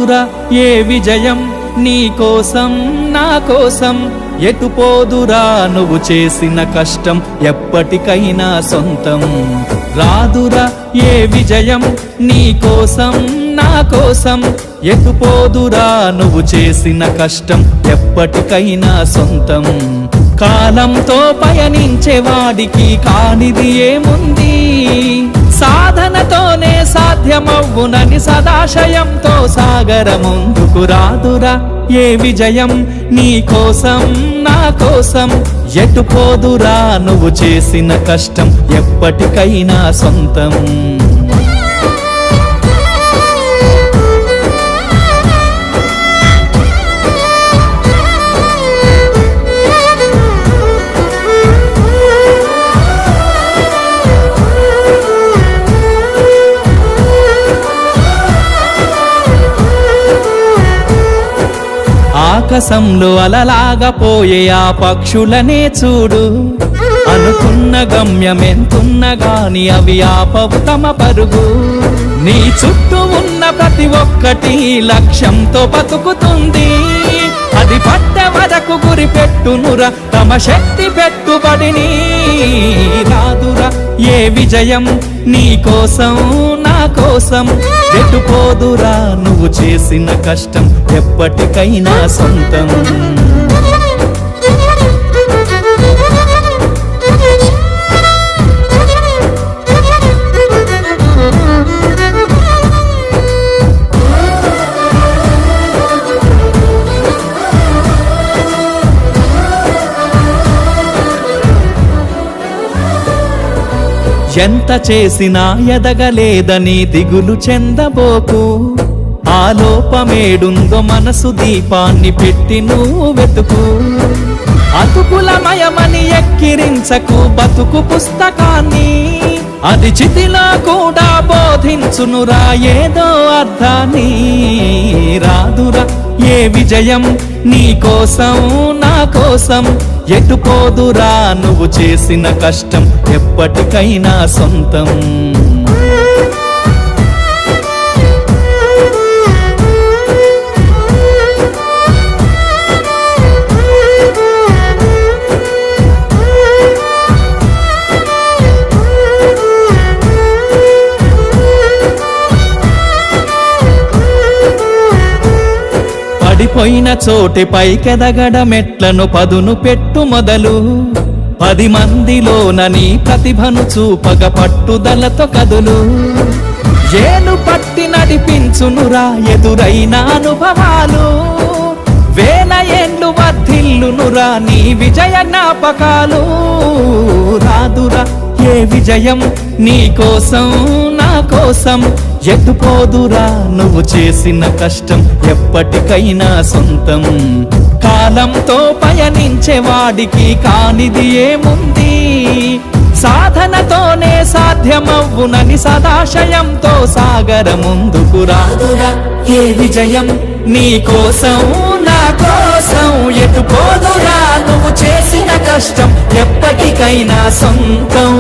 రాదురా ఏ విజయం నీ కోసం నా కోసం ఎటు పోదురా నువ్వు చేసిన కష్టం ఎప్పటికైనా సొంతం రాదురా ఏ విజయం నీ కోసం నా కోసం ఎటు పోదురా నువ్వు చేసిన కష్టం ఎప్పటికైనా సొంతం కాలంతో పయనించే వాడికి కానిది ఏముంది సాధనతోనే సాధ్యమవ్వునని సదాశయంతో సాగర ముందుకు రాదురా ఏ విజయం నీ కోసం నా కోసం ఎటు పోదురా నువ్వు చేసిన కష్టం ఎప్పటికైనా సొంతం ఆకాశంలో అలలాగా పోయే ఆ పక్షులనే చూడు అనుకున్న గమ్యం ఎంతున్నా గాని అవి ఆపవు తమ పరుగు నీ చుట్టూ ఉన్న ప్రతి ఒక్కటి లక్ష్యంతో బతుకుతుంది అది పట్టే వరకు గురి పెట్టునురా తమ శక్తి పెట్టుబడిని రాదురా ఏ విజయం నీ కోసం నా కోసం ఎటు పోదురా నువ్వు చేసిన కష్టం ఎప్పటికైనా సొంతం ఎంత చేసినా ఎదగలేదని దిగులు చెందబోకు ఆ లోపమేడుందో మనసు దీపాన్ని పెట్టి నువ్వు వెతుకు అతుకులమయమని ఎక్కిరించకు బతుకు పుస్తకాన్ని అది చితిలో కూడా బోధించునురా ఏదో అర్థాన్ని రాదురా ఏ విజయం నీ కోసం నా కోసం ఎటు పోదురా నువ్వు చేసిన కష్టం ఎప్పటికైనా సొంతం పడిపోయిన చోటి పైకెదగడ మెట్లను పదును పెట్టు మొదలు 10 మందిలోన నీ ప్రతిభను చూపగ పట్టుదలతో కదులు ఏలు పట్టి నడిపించునురా ఎదురైన అనుభవాలు వేల ఏండ్లు వర్ధిల్లునురా నీ విజయ జ్ఞాపకాలు రాదురా ఏ విజయం నీ కోసం నా కోసం ఎటు పోదురా నువ్వు చేసిన కష్టం ఎప్పటికైనా సొంతం కాలంతో పయనించే వాడికి కానిది ఏముంది సాధనతోనే సాధ్యమవ్వునని సదాశయంతో సాగర ముందుకు రాదురా ఏ విజయం నీ కోసం నా కోసం ఎటు పోదురా నువ్వు చేసిన కష్టం ఎప్పటికైనా సొంతం